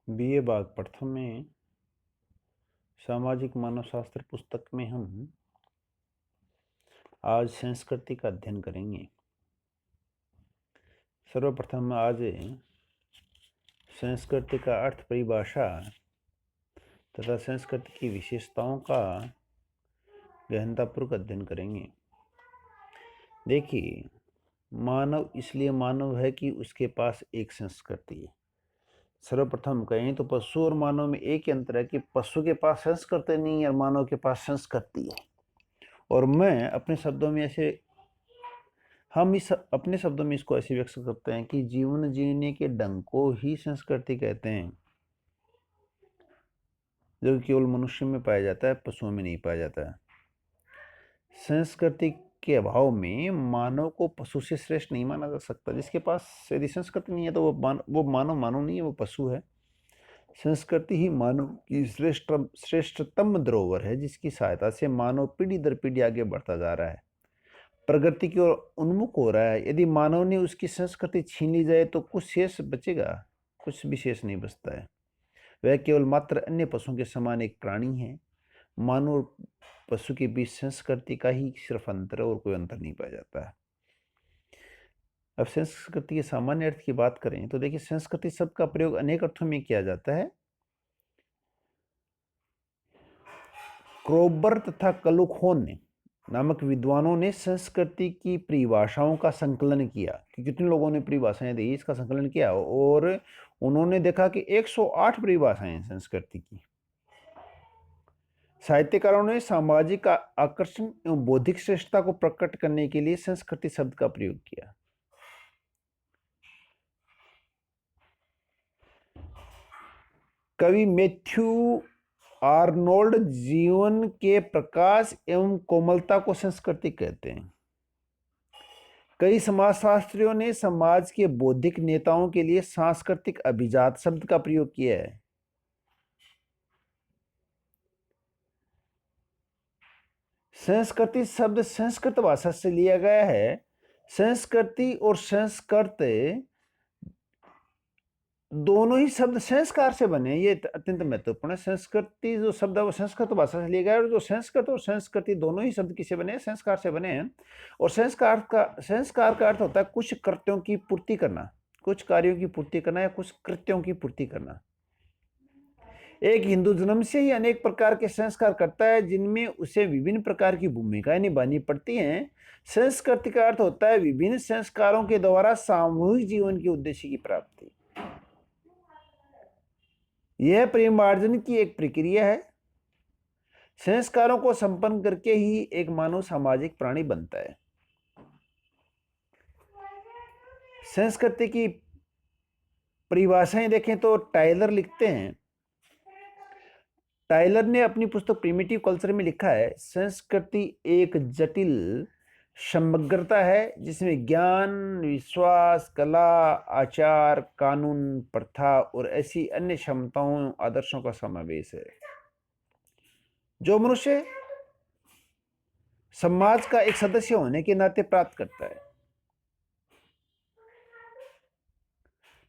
BA भाग प्रथम में सामाजिक मानव शास्त्र पुस्तक में हम आज संस्कृति का अध्ययन करेंगे। सर्वप्रथम आज संस्कृति का अर्थ, परिभाषा तथा संस्कृति की विशेषताओं का गहनतापूर्वक अध्ययन करेंगे। देखिए, मानव इसलिए मानव है कि उसके पास एक संस्कृति है। सर्वप्रथम कहें तो पशु और मानव में एक ही अंतर है कि पशु के पास संस्कृति नहीं है और मानव के पास संस्कृति है। और मैं अपने शब्दों में अपने शब्दों में इसको ऐसे व्यक्त करते हैं कि जीवन जीने के ढंग को ही संस्कृति कहते हैं, जो केवल मनुष्य में पाया जाता है, पशुओं में नहीं पाया जाता है। संस्कृति के अभाव में मानव को पशु से श्रेष्ठ नहीं माना जा सकता। जिसके पास यदि संस्कृति नहीं है तो वो मानव नहीं है, वो पशु है। संस्कृति ही मानव की श्रेष्ठतम धरोहर है, जिसकी सहायता से मानव पीढ़ी दर पीढ़ी आगे बढ़ता जा रहा है, प्रगति की ओर उन्मुख हो रहा है। यदि मानव ने उसकी संस्कृति छीन ली जाए तो कुछ शेष बचेगा? कुछ भी शेष नहीं बचता है। वह केवल मात्र अन्य पशुओं के समान एक प्राणी है। मानव और पशु के बीच संस्कृति का ही सिर्फ अंतर है और कोई अंतर नहीं पाया जाता है। अब संस्कृति के सामान्य अर्थ की बात करें तो देखिए, संस्कृति शब्द का प्रयोग अनेक अर्थों में किया जाता है। क्रोबर तथा कलुखोन नामक विद्वानों ने संस्कृति की परिभाषाओं का संकलन किया। कि कितने लोगों ने परिभाषाएं दी, इसका संकलन किया और उन्होंने देखा कि 108 परिभाषाएं हैं संस्कृति की। साहित्यकारों ने सामाजिक आकर्षण एवं बौद्धिक श्रेष्ठता को प्रकट करने के लिए संस्कृति शब्द का प्रयोग किया। कवि मैथ्यू आर्नोल्ड जीवन के प्रकाश एवं कोमलता को संस्कृति कहते हैं। कई समाजशास्त्रियों ने समाज के बौद्धिक नेताओं के लिए सांस्कृतिक अभिजात शब्द का प्रयोग किया है। संस्कृति शब्द संस्कृत भाषा से लिया गया है। संस्कृति और संस्कृत दोनों ही शब्द संस्कार से बने, ये अत्यंत महत्वपूर्ण है। संस्कृति जो शब्द है वो संस्कृत भाषा से लिया गया है और जो संस्कृत और संस्कृति दोनों ही शब्द किससे बने हैं? संस्कार से बने हैं। और संस्कार का अर्थ होता है कुछ कृत्यों की पूर्ति करना, कुछ कार्यों की पूर्ति करना या कुछ कृत्यों की पूर्ति करना। एक हिंदू जन्म से ही अनेक प्रकार के संस्कार करता है, जिनमें उसे विभिन्न प्रकार की भूमिकाएं निभानी पड़ती हैं। संस्कृति का अर्थ होता है विभिन्न संस्कारों के द्वारा सामूहिक जीवन के उद्देश्य की प्राप्ति। यह प्रेमार्जन की एक प्रक्रिया है। संस्कारों को संपन्न करके ही एक मानव सामाजिक प्राणी बनता है। संस्कृति की परिभाषाएं देखें तो टाइलर लिखते हैं, टाइलर ने अपनी पुस्तक प्रिमिटिव कल्चर में लिखा है, संस्कृति एक जटिल समग्रता है जिसमें ज्ञान, विश्वास, कला, आचार, कानून, प्रथा और ऐसी अन्य क्षमताओं, आदर्शों का समावेश है जो मनुष्य समाज का एक सदस्य होने के नाते प्राप्त करता है।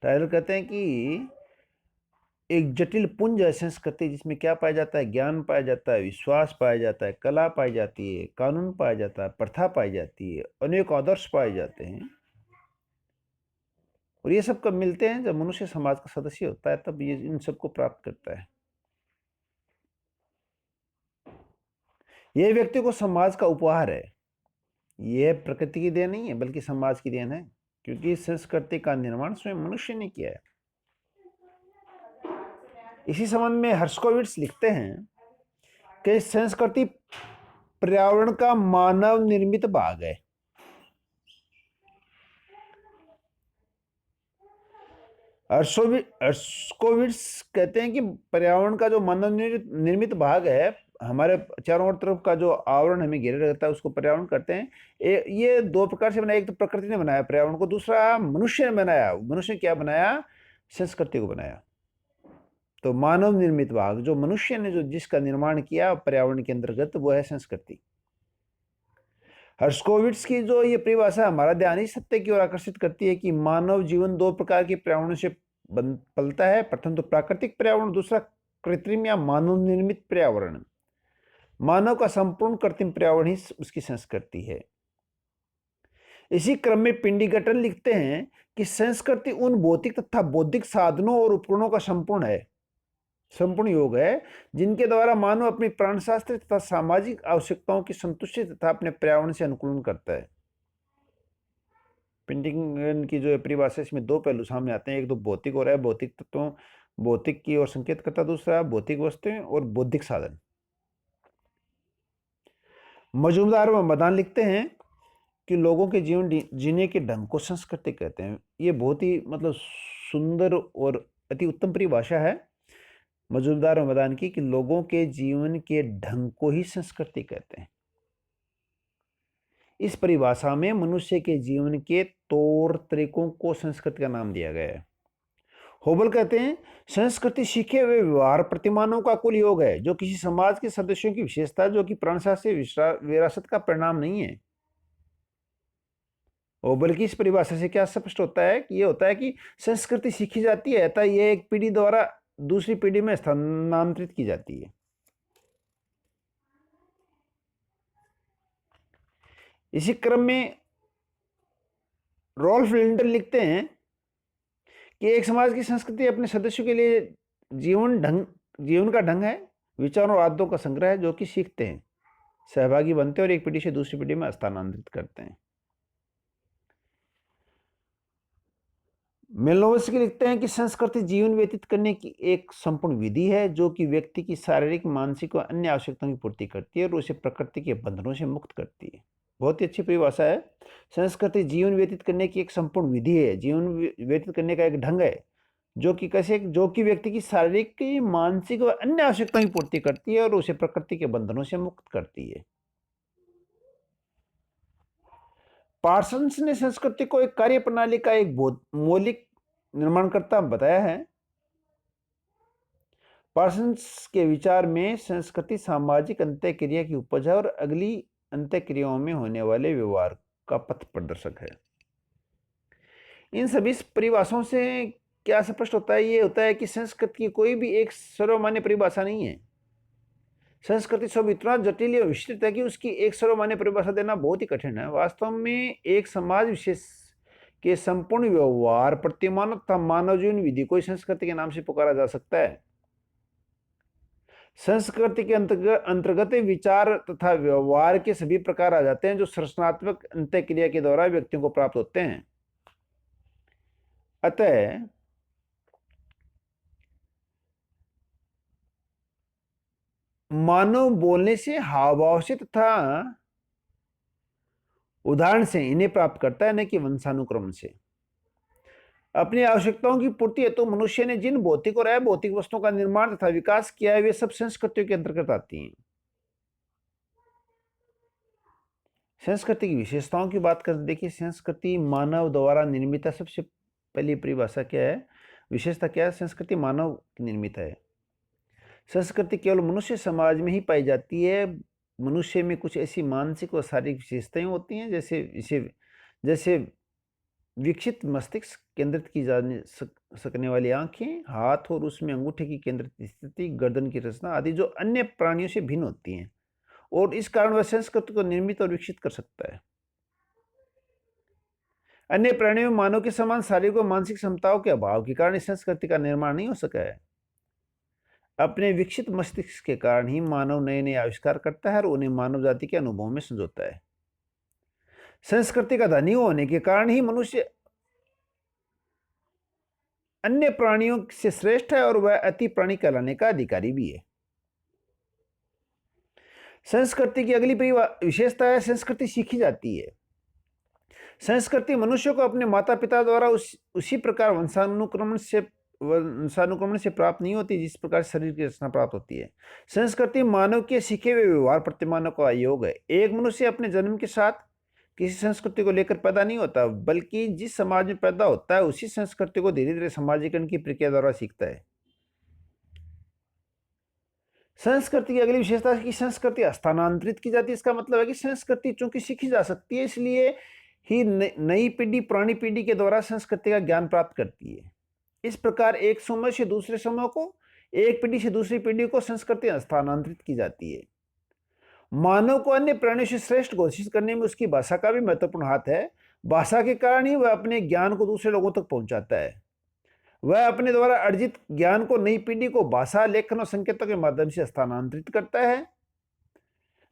टाइलर कहते हैं कि एक जटिल पुंज है संस्कृति, जिसमें क्या पाया जाता है? ज्ञान पाया जाता है, विश्वास पाया जाता है, कला पाई जाती है, कानून पाया जाता है, प्रथा पाई जाती है, अनेक आदर्श पाए जाते हैं। और ये सब कब मिलते हैं? जब मनुष्य समाज का सदस्य होता है, तब ये इन सबको प्राप्त करता है। यह व्यक्ति को समाज का उपहार है। यह प्रकृति की देन नहीं है बल्कि समाज की देन है, क्योंकि संस्कृति का निर्माण स्वयं मनुष्य ने किया है। इसी संबंध में हर्स्कोविट्स लिखते हैं कि संस्कृति पर्यावरण का मानव निर्मित भाग है। हर्स्कोविट्स कहते हैं कि पर्यावरण का जो मानव निर्मित भाग है, हमारे चारों ओर तरफ का जो आवरण हमें घेरे रहता है, उसको पर्यावरण कहते हैं। ये दो प्रकार से बनाया, एक तो प्रकृति ने बनाया पर्यावरण को, दूसरा मनुष्य ने बनाया। मनुष्य ने क्या बनाया? संस्कृति को बनाया। तो मानव निर्मित भाग जो मनुष्य ने जिसका निर्माण किया पर्यावरण के अंतर्गत, वो है संस्कृति। हर्स्कोविट्स की जो ये परिभाषा हमारा ध्यान इस सत्य की ओर आकर्षित करती है कि मानव जीवन दो प्रकार के पर्यावरण से पलता है। प्रथम तो प्राकृतिक पर्यावरण, दूसरा कृत्रिम या मानव निर्मित पर्यावरण। मानव का संपूर्ण कृत्रिम पर्यावरण ही उसकी संस्कृति है। इसी क्रम में पिंडीगटन लिखते हैं कि संस्कृति उन भौतिक तथा बौद्धिक साधनों और उपकरणों का संपूर्ण योग है जिनके द्वारा मानव अपनी प्राणशास्त्र तथा सामाजिक आवश्यकताओं की संतुष्टि तथा अपने पर्यावरण से अनुकूलन करता है। पिंडीगटन की जो परिभाषा, इसमें दो पहलू सामने आते हैं। एक तो भौतिक और भौतिक तत्वों, भौतिक की ओर संकेत करता, दूसरा भौतिक वस्तुएं और बौद्धिक साधन। मजूमदार व मदान लिखते हैं कि लोगों के जीवन जीने के ढंग को संस्कृति कहते हैं। ये बहुत ही सुंदर और अति उत्तम परिभाषा है मजूमदार व मदान की, कि लोगों के जीवन के ढंग को ही संस्कृति कहते हैं। इस परिभाषा में मनुष्य के जीवन के तौर तरीकों को संस्कृति का नाम दिया गया है। होबल कहते हैं संस्कृति सीखे हुए व्यवहार प्रतिमानों का कुल योग है जो किसी समाज के सदस्यों की विशेषता, जो कि प्राणशास्त्रीय विरासत का परिणाम नहीं है। होबल की इस परिभाषा से क्या स्पष्ट होता है कि यह होता है कि संस्कृति सीखी जाती है अतः यह एक पीढ़ी द्वारा दूसरी पीढ़ी में स्थानांतरित की जाती है। इसी क्रम में रॉल्फ लिंडल लिखते हैं कि एक समाज की संस्कृति अपने सदस्यों के लिए जीवन का ढंग है, विचारों और आदतों का संग्रह है जो कि सीखते हैं, सहभागी बनते हैं और एक पीढ़ी से दूसरी पीढ़ी में स्थानांतरित करते हैं। मेलोवस्की लिखते हैं कि संस्कृति जीवन व्यतीत करने की एक संपूर्ण विधि है जो कि व्यक्ति की शारीरिक, मानसिक और अन्य आवश्यकताओं की पूर्ति करती है और उसे प्रकृति के बंधनों से मुक्त करती है। बहुत ही अच्छी परिभाषा है। संस्कृति जीवन व्यतीत करने की एक संपूर्ण विधि है, जीवन व्यतीत करने का एक ढंग है जो कि व्यक्ति की शारीरिक, मानसिक और अन्य आवश्यकताओं की पूर्ति करती है और उसे प्रकृति के बंधनों से मुक्त करती है। पार्सन्स ने संस्कृति को एक कार्य प्रणाली का एक मौलिक निर्माणकर्ता बताया है। पार्सन्स के विचार में संस्कृति सामाजिक अंतःक्रिया की उपज है और अगली अंतःक्रियाओं में होने वाले व्यवहार का पथ प्रदर्शक है। इन सभी परिभाषाओं से क्या स्पष्ट होता है? ये होता है कि संस्कृति की कोई भी एक सर्वमान्य परिभाषा नहीं है। संस्कृति सब इतना जटिल और विस्तृत है कि उसकी एक सर्वमान्य परिभाषा देना बहुत ही कठिन है। वास्तव में एक समाज विशेष के संपूर्ण व्यवहार, प्रतिमानों तथा मानव जीवन विधि को संस्कृति के नाम से पुकारा जा सकता है। संस्कृति के अंतर्गत विचार तथा व्यवहार के सभी प्रकार आ जाते हैं जो संरचनात्मक अंतःक्रिया के द्वारा व्यक्तियों को प्राप्त होते हैं। अतः मानव बोलने से, हाव भाव से तथा उदाहरण से इन्हें प्राप्त करता है, न कि वंशानुक्रम से। अपनी आवश्यकताओं की पूर्ति हेतु मनुष्य ने जिन भौतिक और अभौतिक वस्तुओं का निर्माण तथा विकास किया है वे सब संस्कृतियों के अंतर्गत आती हैं। संस्कृति की विशेषताओं की बात कर देखिए, संस्कृति मानव द्वारा निर्मित है। सबसे पहली परिभाषा क्या है, विशेषता क्या है? संस्कृति मानव निर्मित है। संस्कृति केवल मनुष्य समाज में ही पाई जाती है। मनुष्य में कुछ ऐसी मानसिक और शारीरिक विशेषताएं होती हैं जैसे विकसित मस्तिष्क, केंद्रित की जा सकने वाली आंखें, हाथ और उसमें अंगूठे की केंद्रित स्थिति, गर्दन की रचना आदि जो अन्य प्राणियों से भिन्न होती हैं और इस कारण वह संस्कृति को निर्मित और विकसित कर सकता है। अन्य प्राणियों में मानव के समान शारीरिक और मानसिक क्षमताओं के अभाव के कारण इस संस्कृति का निर्माण नहीं हो सका है। अपने विकसित मस्तिष्क के कारण ही मानव नए नए आविष्कार करता है और उन्हें मानव जाति के अनुभव में संजोता है। संस्कृति का धनी होने के कारण ही मनुष्य अन्य प्राणियों से श्रेष्ठ है और वह अति प्राणी कहलाने का अधिकारी भी है। संस्कृति की अगली विशेषता है संस्कृति सीखी जाती है। संस्कृति मनुष्य को अपने माता पिता द्वारा उसी प्रकार वंशानुक्रमण से प्राप्त नहीं होती जिस प्रकार शरीर की रचना प्राप्त होती है। संस्कृति मानव के सीखे हुए व्यवहार प्रतिमानों का योग है। एक मनुष्य अपने जन्म के साथ किसी संस्कृति को लेकर पैदा नहीं होता, बल्कि जिस समाज में पैदा होता है उसी संस्कृति को धीरे धीरे समाजीकरण की प्रक्रिया द्वारा सीखता है। संस्कृति की अगली विशेषता है कि संस्कृति स्थानांतरित की जाती है। इसका मतलब है कि संस्कृति चूंकि सीखी जा सकती है, इसलिए ही नई पीढ़ी पुरानी पीढ़ी के द्वारा संस्कृति का ज्ञान प्राप्त करती है। इस प्रकार एक समूह से दूसरे समूह को, एक पीढ़ी से दूसरी पीढ़ी को संस्कृति स्थानांतरित की जाती है। मानव को अन्य प्राणियों से श्रेष्ठ घोषित करने में उसकी भाषा का भी महत्वपूर्ण हाथ है। भाषा के कारण ही वह अपने ज्ञान को दूसरे लोगों तक पहुंचाता है। वह अपने द्वारा अर्जित ज्ञान को नई पीढ़ी को भाषा, लेखन और संकेतों के माध्यम से स्थानांतरित करता है।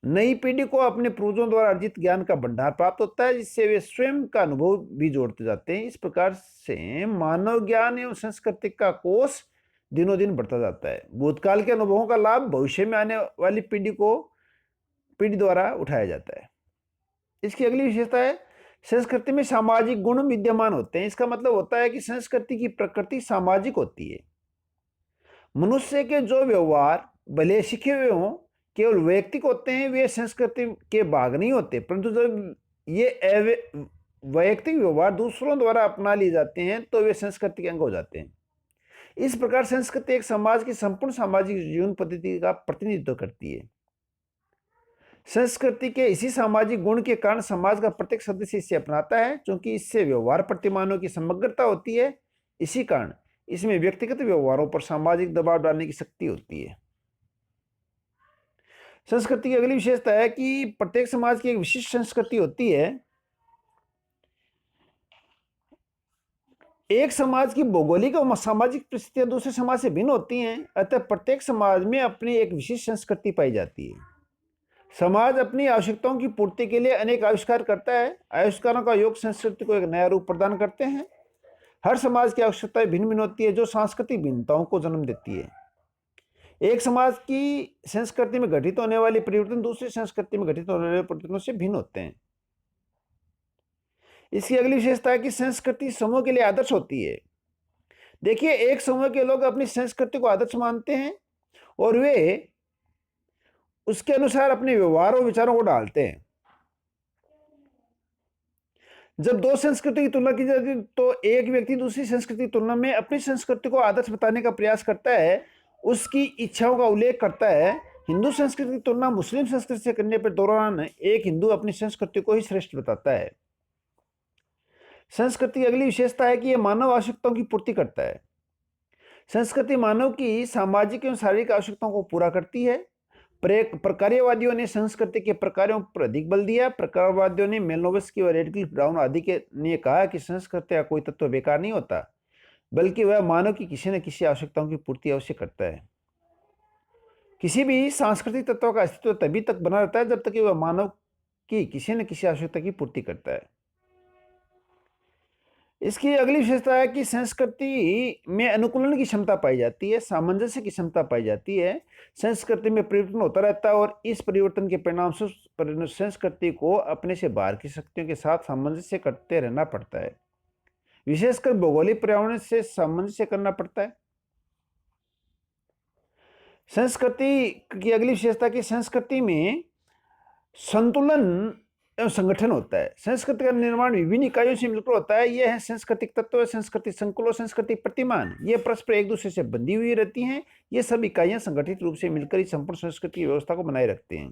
नई पीढ़ी को अपने पूर्वजों द्वारा अर्जित ज्ञान का भंडार प्राप्त होता है, जिससे वे स्वयं का अनुभव भी जोड़ते जाते हैं। इस प्रकार से मानव ज्ञान एवं संस्कृति का कोष दिनों दिन बढ़ता जाता है। भूतकाल के अनुभवों का लाभ भविष्य में आने वाली पीढ़ी द्वारा उठाया जाता है। इसकी अगली विशेषता है, संस्कृति में सामाजिक गुण विद्यमान होते हैं। इसका मतलब होता है कि संस्कृति की प्रकृति सामाजिक होती है। मनुष्य के जो व्यवहार भले सीखे हुए हों, केवल वैयक्तिक होते हैं, वे संस्कृति के भाग नहीं होते, परंतु जब ये वैयक्तिक व्यवहार दूसरों द्वारा अपना लिए जाते हैं तो वे संस्कृति के अंग हो जाते हैं। इस प्रकार संस्कृति एक समाज की संपूर्ण सामाजिक जीवन पद्धति का प्रतिनिधित्व करती है। संस्कृति के इसी सामाजिक गुण के कारण समाज का प्रत्येक सदस्य इसे अपनाता है, क्योंकि इससे व्यवहार प्रतिमानों की समग्रता होती है। इसी कारण इसमें व्यक्तिगत व्यवहारों पर सामाजिक दबाव डालने की शक्ति होती है। संस्कृति की अगली विशेषता है कि प्रत्येक समाज की एक विशिष्ट संस्कृति होती है। एक समाज की भौगोलिक और सामाजिक परिस्थितियां दूसरे समाज से भिन्न होती हैं, अतः प्रत्येक समाज में अपनी एक विशिष्ट संस्कृति पाई जाती है। समाज अपनी आवश्यकताओं की पूर्ति के लिए अनेक आविष्कार करता है। आविष्कारों का योग संस्कृति को एक नया रूप प्रदान करते हैं। हर समाज की आवश्यकताएं भिन्न भिन्न होती है, जो सांस्कृतिक भिन्नताओं को जन्म देती है। एक समाज की संस्कृति में घटित होने वाले परिवर्तन दूसरी संस्कृति में घटित होने वाले परिवर्तनों से भिन्न होते हैं। इसकी अगली विशेषता है कि संस्कृति समूह के लिए आदर्श होती है। देखिए, एक समूह के लोग अपनी संस्कृति को आदर्श मानते हैं और वे उसके अनुसार अपने व्यवहार और विचारों को डालते हैं। जब दो संस्कृति की तुलना की जाती है तो एक व्यक्ति दूसरी संस्कृति की तुलना में अपनी संस्कृति को आदर्श बताने का प्रयास करता है, उसकी इच्छाओं का उल्लेख करता है। हिंदू संस्कृति की तुलना मुस्लिम संस्कृति से करने पर दौरान एक हिंदू अपनी संस्कृति को ही श्रेष्ठ बताता है। संस्कृति की अगली विशेषता है कि यह मानव आवश्यकताओं की पूर्ति करता है। संस्कृति मानव की सामाजिक एवं शारीरिक आवश्यकताओं को पूरा करती है। प्रकार्यवादियों ने संस्कृति के प्रकारों पर अधिक बल दिया। प्रकारवादियों ने मेलोवस्की और रेडक्लिफ ब्राउन आदि के ने कहा कि संस्कृति का कोई तत्व बेकार नहीं होता, बल्कि वह मानव की किसी न किसी आवश्यकताओं की पूर्ति अवश्य करता है। किसी भी सांस्कृतिक तत्व का अस्तित्व तभी तक बना रहता है जब तक कि वह मानव की किसी न किसी आवश्यकता की पूर्ति करता है। इसकी अगली विशेषता है कि संस्कृति में अनुकूलन की क्षमता पाई जाती है, सामंजस्य की क्षमता पाई जाती है। संस्कृति में परिवर्तन होता रहता है और इस परिवर्तन के परिणाम स्वरूप संस्कृति को अपने से बाहर की शक्तियों के साथ सामंजस्य करते रहना पड़ता है। विशेषकर भौगोलिक पर्यावरण से सामंजस्य करना पड़ता है। संस्कृति की अगली विशेषता की संस्कृति में संतुलन एवं संगठन होता है। संस्कृति का निर्माण विभिन्न इकाइयों से मिलकर होता है। यह है सांस्कृतिक तत्व, संस्कृति संकुल और संस्कृति प्रतिमान। ये परस्पर एक दूसरे से बंधी हुई रहती हैं। ये सब इकाइयां संगठित रूप से मिलकर ही संपूर्ण संस्कृति की व्यवस्था को बनाए रखते हैं।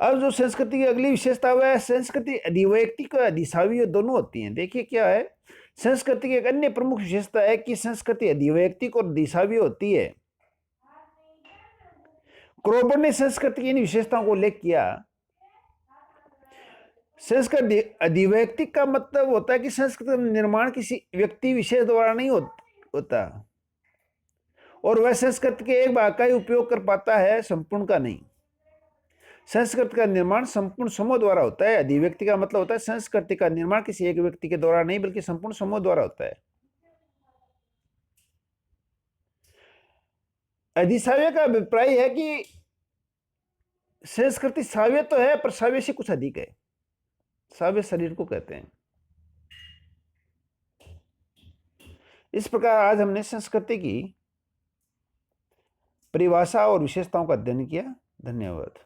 अब जो संस्कृति की अगली विशेषता है, संस्कृति अधिवैयक्तिक और अधिशावी दोनों होती हैं। देखिए क्या है, संस्कृति की एक अन्य प्रमुख विशेषता है कि संस्कृति अधिवैयक्तिक और अधिशावी होती है। क्रोबर ने संस्कृति की इन विशेषताओं को उल्लेख किया। संस्कृति अधिवैयक्तिक का मतलब होता है कि संस्कृति का निर्माण किसी व्यक्ति विशेष द्वारा नहीं होता और वह संस्कृति के एक भाग का ही उपयोग कर पाता है, संपूर्ण का नहीं। संस्कृति का निर्माण संपूर्ण समूह द्वारा होता है। अधिवैयक्तिक का मतलब होता है संस्कृति का निर्माण किसी एक व्यक्ति के द्वारा नहीं बल्कि संपूर्ण समूह द्वारा होता है। अधिशाव्य का अभिप्राय है कि संस्कृति साव्य तो है पर साव्य से कुछ अधिक है। साव्य शरीर को कहते हैं। इस प्रकार आज हमने संस्कृति की परिभाषा और विशेषताओं का अध्ययन किया। धन्यवाद।